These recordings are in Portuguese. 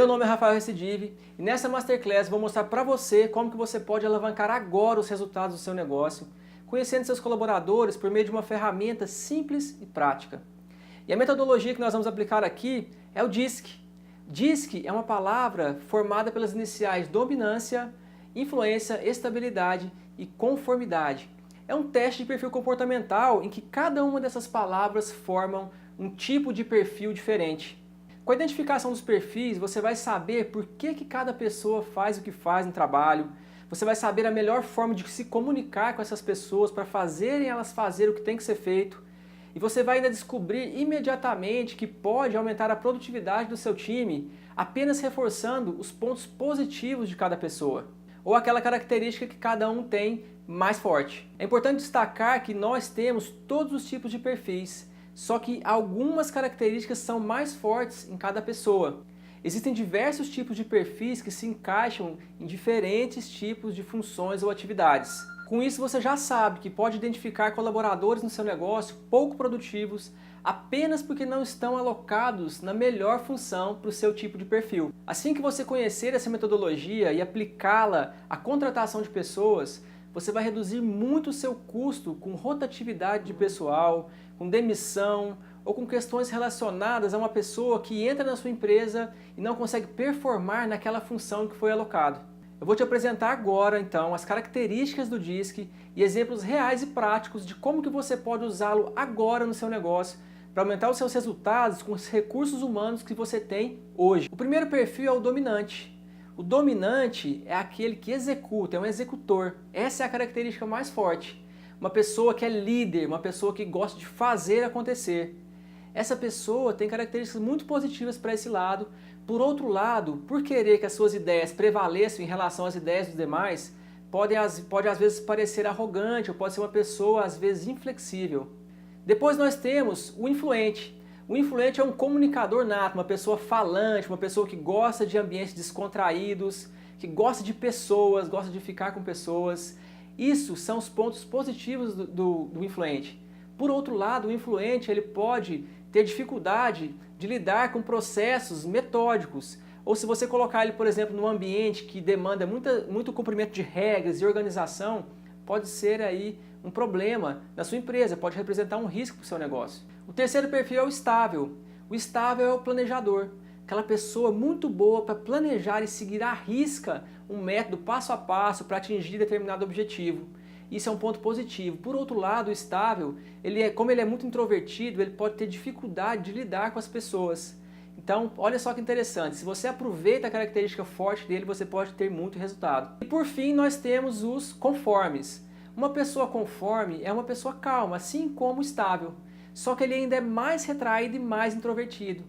Meu nome é Rafael Recidive e nessa Masterclass vou mostrar para você como que você pode alavancar agora os resultados do seu negócio, conhecendo seus colaboradores por meio de uma ferramenta simples e prática. E a metodologia que nós vamos aplicar aqui é o DISC. DISC é uma palavra formada pelas iniciais dominância, influência, estabilidade e conformidade. É um teste de perfil comportamental em que cada uma dessas palavras formam um tipo de perfil diferente. Com a identificação dos perfis, você vai saber por que cada pessoa faz o que faz no trabalho, você vai saber a melhor forma de se comunicar com essas pessoas para fazerem elas fazer o que tem que ser feito, e você vai ainda descobrir imediatamente que pode aumentar a produtividade do seu time apenas reforçando os pontos positivos de cada pessoa, ou aquela característica que cada um tem mais forte. É importante destacar que nós temos todos os tipos de perfis, só que algumas características são mais fortes em cada pessoa. Existem diversos tipos de perfis que se encaixam em diferentes tipos de funções ou atividades. Com isso você já sabe que pode identificar colaboradores no seu negócio pouco produtivos apenas porque não estão alocados na melhor função para o seu tipo de perfil. Assim que você conhecer essa metodologia e aplicá-la à contratação de pessoas, você vai reduzir muito o seu custo com rotatividade de pessoal, com demissão ou com questões relacionadas a uma pessoa que entra na sua empresa e não consegue performar naquela função que foi alocado. Eu vou te apresentar agora, então, as características do DISC e exemplos reais e práticos de como que você pode usá-lo agora no seu negócio para aumentar os seus resultados com os recursos humanos que você tem hoje. O primeiro perfil é o dominante. O dominante é aquele que executa, é um executor. Essa é a característica mais forte. Uma pessoa que é líder, uma pessoa que gosta de fazer acontecer. Essa pessoa tem características muito positivas para esse lado. Por outro lado, por querer que as suas ideias prevaleçam em relação às ideias dos demais, pode às vezes parecer arrogante ou pode ser uma pessoa às vezes inflexível. Depois nós temos o influente. O influente é um comunicador nato, uma pessoa falante, uma pessoa que gosta de ambientes descontraídos, que gosta de pessoas, gosta de ficar com pessoas. Isso são os pontos positivos do influente. Por outro lado, o influente ele pode ter dificuldade de lidar com processos metódicos. Ou se você colocar ele, por exemplo, num ambiente que demanda muito cumprimento de regras e organização, pode ser aí um problema na sua empresa, pode representar um risco para o seu negócio. O terceiro perfil é o estável. O estável é o planejador. Aquela pessoa muito boa para planejar e seguir à risca um método passo a passo para atingir determinado objetivo. Isso é um ponto positivo. Por outro lado, o estável, como ele é muito introvertido, ele pode ter dificuldade de lidar com as pessoas. Então, olha só que interessante, se você aproveita a característica forte dele, você pode ter muito resultado. E por fim, nós temos os conformes. Uma pessoa conforme é uma pessoa calma, assim como estável. Só que ele ainda é mais retraído e mais introvertido.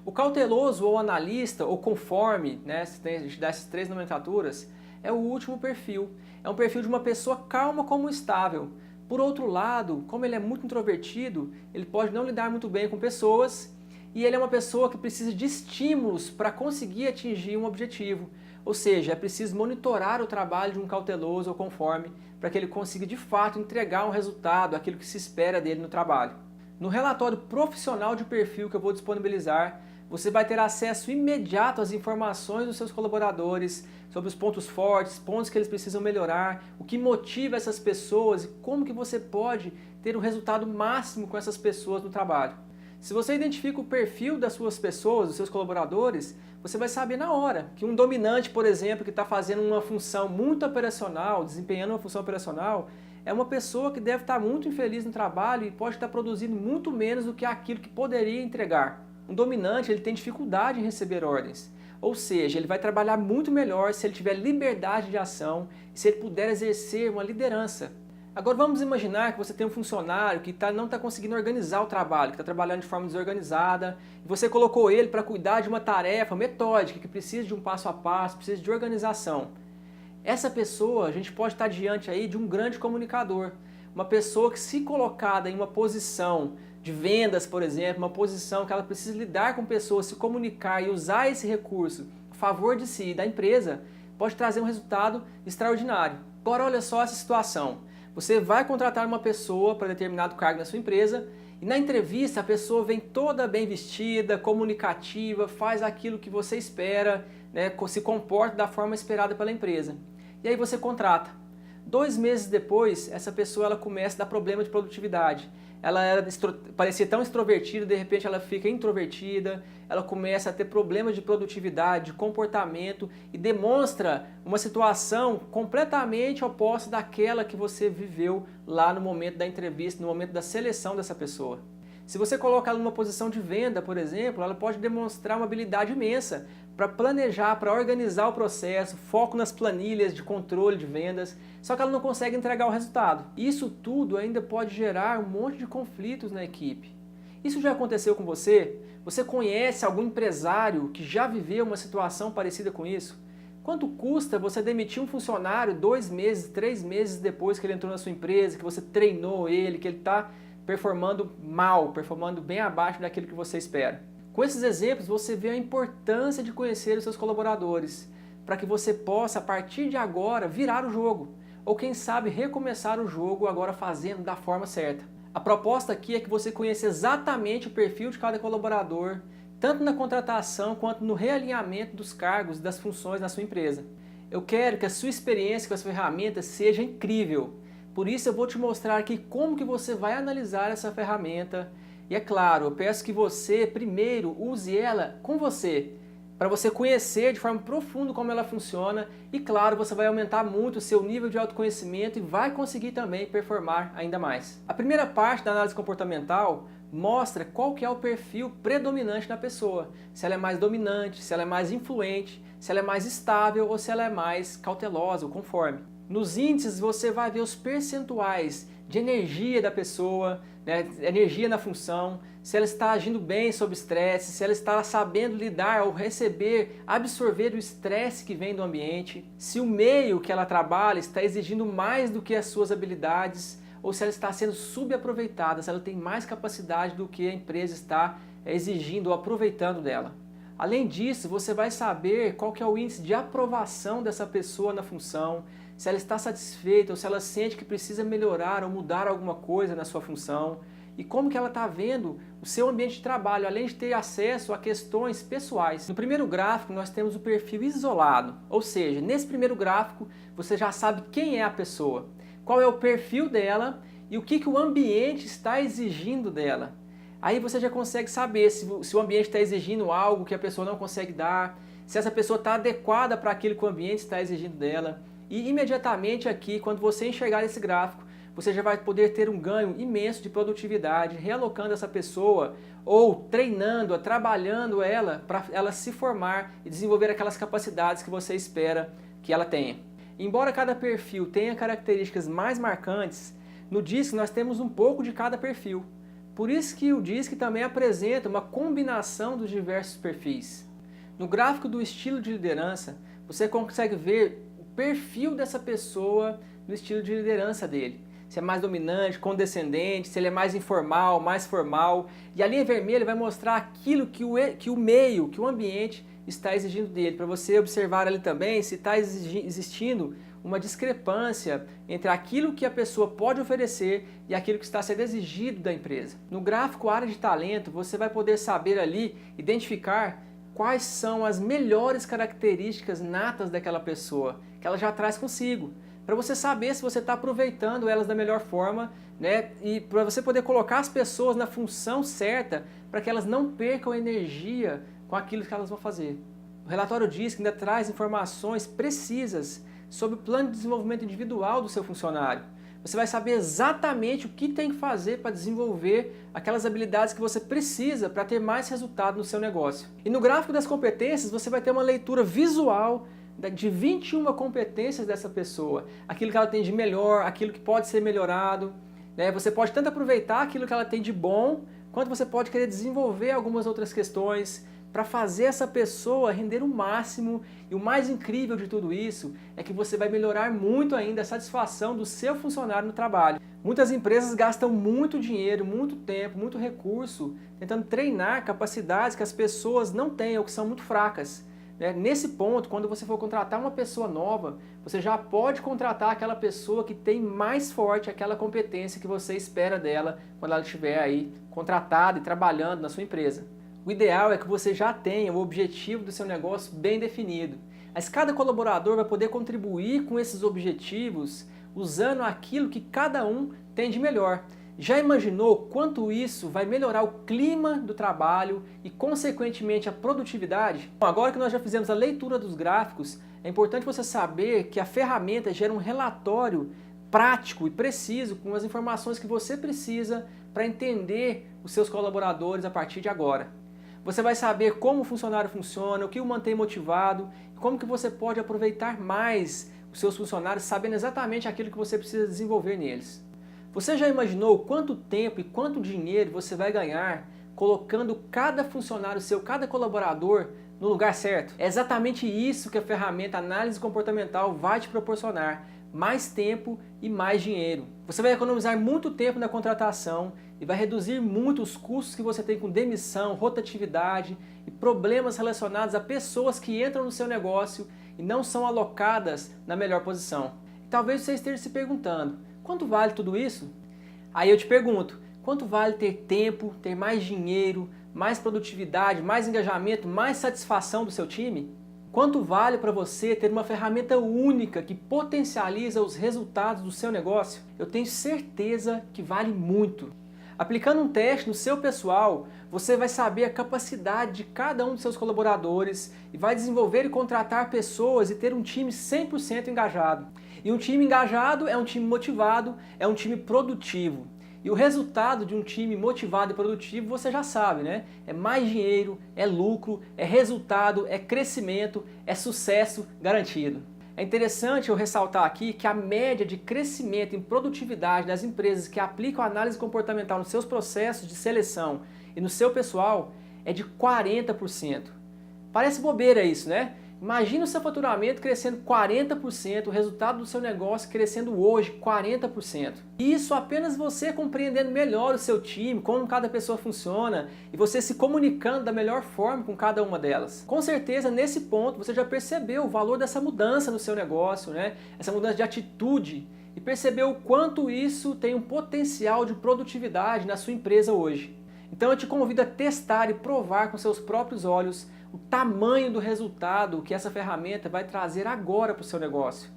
O cauteloso ou analista ou conforme, né, a gente dá essas três nomenclaturas, é o último perfil. É um perfil de uma pessoa calma como estável. Por outro lado, como ele é muito introvertido, ele pode não lidar muito bem com pessoas e ele é uma pessoa que precisa de estímulos para conseguir atingir um objetivo. Ou seja, é preciso monitorar o trabalho de um cauteloso ou conforme para que ele consiga de fato entregar um resultado, aquilo que se espera dele no trabalho. No relatório profissional de perfil que eu vou disponibilizar, você vai ter acesso imediato às informações dos seus colaboradores sobre os pontos fortes, pontos que eles precisam melhorar, o que motiva essas pessoas e como que você pode ter o resultado máximo com essas pessoas no trabalho. Se você identifica o perfil das suas pessoas, dos seus colaboradores, você vai saber na hora que um dominante, por exemplo, que está fazendo uma função muito operacional, desempenhando uma função operacional, é uma pessoa que deve estar muito infeliz no trabalho e pode estar produzindo muito menos do que aquilo que poderia entregar. Um dominante ele tem dificuldade em receber ordens, ou seja, ele vai trabalhar muito melhor se ele tiver liberdade de ação e se ele puder exercer uma liderança. Agora vamos imaginar que você tem um funcionário que não está conseguindo organizar o trabalho, que está trabalhando de forma desorganizada, e você colocou ele para cuidar de uma tarefa metódica, que precisa de um passo a passo, precisa de organização. Essa pessoa, a gente pode estar diante aí de um grande comunicador, uma pessoa que se colocada em uma posição de vendas, por exemplo, uma posição que ela precisa lidar com pessoas, se comunicar e usar esse recurso a favor de si e da empresa, pode trazer um resultado extraordinário. Agora olha só essa situação. Você vai contratar uma pessoa para determinado cargo na sua empresa E na entrevista a pessoa vem toda bem vestida, comunicativa, faz aquilo que você espera, né, se comporta da forma esperada pela empresa. E aí você contrata. 2 meses depois, essa pessoa ela começa a dar problema de produtividade. Ela parecia tão extrovertida, de repente ela fica introvertida, ela começa a ter problemas de produtividade, de comportamento e demonstra uma situação completamente oposta daquela que você viveu lá no momento da entrevista, no momento da seleção dessa pessoa. Se você coloca ela numa posição de venda, por exemplo, ela pode demonstrar uma habilidade imensa para planejar, para organizar o processo, foco nas planilhas de controle de vendas, só que ela não consegue entregar o resultado. Isso tudo ainda pode gerar um monte de conflitos na equipe. Isso já aconteceu com você? Você conhece algum empresário que já viveu uma situação parecida com isso? Quanto custa você demitir um funcionário 2 meses, 3 meses depois que ele entrou na sua empresa, que você treinou ele, que ele está performando mal, performando bem abaixo daquilo que você espera? Com esses exemplos você vê a importância de conhecer os seus colaboradores, para que você possa, a partir de agora, virar o jogo, ou quem sabe recomeçar o jogo agora fazendo da forma certa. A proposta aqui é que você conheça exatamente o perfil de cada colaborador, tanto na contratação quanto no realinhamento dos cargos e das funções na sua empresa. Eu quero que a sua experiência com as ferramentas seja incrível, por isso eu vou te mostrar aqui como que você vai analisar essa ferramenta. E é claro, eu peço que você primeiro use ela com você, para você conhecer de forma profunda como ela funciona e claro, você vai aumentar muito o seu nível de autoconhecimento e vai conseguir também performar ainda mais. A primeira parte da análise comportamental mostra qual que é o perfil predominante da pessoa, se ela é mais dominante, se ela é mais influente, se ela é mais estável ou se ela é mais cautelosa ou conforme. Nos índices você vai ver os percentuais de energia da pessoa, né, energia na função, se ela está agindo bem sob estresse, se ela está sabendo lidar ou receber, absorver o estresse que vem do ambiente, se o meio que ela trabalha está exigindo mais do que as suas habilidades ou se ela está sendo subaproveitada, se ela tem mais capacidade do que a empresa está exigindo ou aproveitando dela. Além disso, você vai saber qual que é o índice de aprovação dessa pessoa na função, se ela está satisfeita ou se ela sente que precisa melhorar ou mudar alguma coisa na sua função e como que ela está vendo o seu ambiente de trabalho, além de ter acesso a questões pessoais. No primeiro gráfico nós temos o perfil isolado, ou seja, nesse primeiro gráfico você já sabe quem é a pessoa, qual é o perfil dela e o que o ambiente está exigindo dela. Aí você já consegue saber se o ambiente está exigindo algo que a pessoa não consegue dar, se essa pessoa está adequada para aquilo que o ambiente está exigindo dela. E imediatamente aqui, quando você enxergar esse gráfico, você já vai poder ter um ganho imenso de produtividade, realocando essa pessoa ou treinando-a, trabalhando ela para ela se formar e desenvolver aquelas capacidades que você espera que ela tenha. Embora cada perfil tenha características mais marcantes, no DISC nós temos um pouco de cada perfil. Por isso que o DISC também apresenta uma combinação dos diversos perfis. No gráfico do estilo de liderança, você consegue ver o perfil dessa pessoa no estilo de liderança dele. Se é mais dominante, condescendente, se ele é mais informal, mais formal. E a linha vermelha vai mostrar aquilo que o meio, que o ambiente está exigindo dele, para você observar ali também se está existindo uma discrepância entre aquilo que a pessoa pode oferecer e aquilo que está sendo exigido da empresa. No gráfico área de talento, você vai poder saber ali, identificar quais são as melhores características natas daquela pessoa, que ela já traz consigo, para você saber se você está aproveitando elas da melhor forma, né? E para você poder colocar as pessoas na função certa, para que elas não percam energia com aquilo que elas vão fazer. O relatório diz que ainda traz informações precisas sobre o plano de desenvolvimento individual do seu funcionário. Você vai saber exatamente o que tem que fazer para desenvolver aquelas habilidades que você precisa para ter mais resultado no seu negócio. E no gráfico das competências você vai ter uma leitura visual de 21 competências dessa pessoa. Aquilo que ela tem de melhor, aquilo que pode ser melhorado. Né? Você pode tanto aproveitar aquilo que ela tem de bom, quanto você pode querer desenvolver algumas outras questões para fazer essa pessoa render o máximo. E o mais incrível de tudo isso é que você vai melhorar muito ainda a satisfação do seu funcionário no trabalho. Muitas empresas gastam muito dinheiro, muito tempo, muito recurso tentando treinar capacidades que as pessoas não têm ou que são muito fracas. né? Nesse ponto, quando você for contratar uma pessoa nova, você já pode contratar aquela pessoa que tem mais forte aquela competência que você espera dela quando ela estiver aí contratada e trabalhando na sua empresa. O ideal é que você já tenha o objetivo do seu negócio bem definido. Mas cada colaborador vai poder contribuir com esses objetivos usando aquilo que cada um tem de melhor. Já imaginou quanto isso vai melhorar o clima do trabalho e, consequentemente, a produtividade? Bom, agora que nós já fizemos a leitura dos gráficos, é importante você saber que a ferramenta gera um relatório prático e preciso com as informações que você precisa para entender os seus colaboradores a partir de agora. Você vai saber como o funcionário funciona, o que o mantém motivado, como que você pode aproveitar mais os seus funcionários sabendo exatamente aquilo que você precisa desenvolver neles. Você já imaginou quanto tempo e quanto dinheiro você vai ganhar colocando cada funcionário seu, cada colaborador no lugar certo? É exatamente isso que a ferramenta análise comportamental vai te proporcionar. Mais tempo e mais dinheiro. Você vai economizar muito tempo na contratação e vai reduzir muito os custos que você tem com demissão, rotatividade e problemas relacionados a pessoas que entram no seu negócio e não são alocadas na melhor posição. E talvez você esteja se perguntando, quanto vale tudo isso? Aí eu te pergunto, quanto vale ter tempo, ter mais dinheiro, mais produtividade, mais engajamento, mais satisfação do seu time? Quanto vale para você ter uma ferramenta única que potencializa os resultados do seu negócio? Eu tenho certeza que vale muito. Aplicando um teste no seu pessoal, você vai saber a capacidade de cada um dos seus colaboradores e vai desenvolver e contratar pessoas e ter um time 100% engajado. E um time engajado é um time motivado, é um time produtivo. E o resultado de um time motivado e produtivo você já sabe, né? É mais dinheiro, é lucro, é resultado, é crescimento, é sucesso garantido. É interessante eu ressaltar aqui que a média de crescimento em produtividade das empresas que aplicam a análise comportamental nos seus processos de seleção e no seu pessoal é de 40%. Parece bobeira isso, né? Imagina o seu faturamento crescendo 40%, o resultado do seu negócio crescendo hoje 40%. Isso apenas você compreendendo melhor o seu time, como cada pessoa funciona e você se comunicando da melhor forma com cada uma delas. Com certeza, nesse ponto, você já percebeu o valor dessa mudança no seu negócio, né? Essa mudança de atitude e percebeu o quanto isso tem um potencial de produtividade na sua empresa hoje. Então eu te convido a testar e provar com seus próprios olhos o tamanho do resultado que essa ferramenta vai trazer agora para o seu negócio.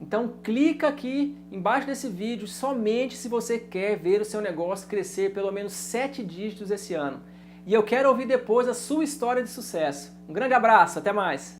Então clica aqui embaixo desse vídeo somente se você quer ver o seu negócio crescer pelo menos 7 dígitos esse ano. E eu quero ouvir depois a sua história de sucesso. Um grande abraço, até mais!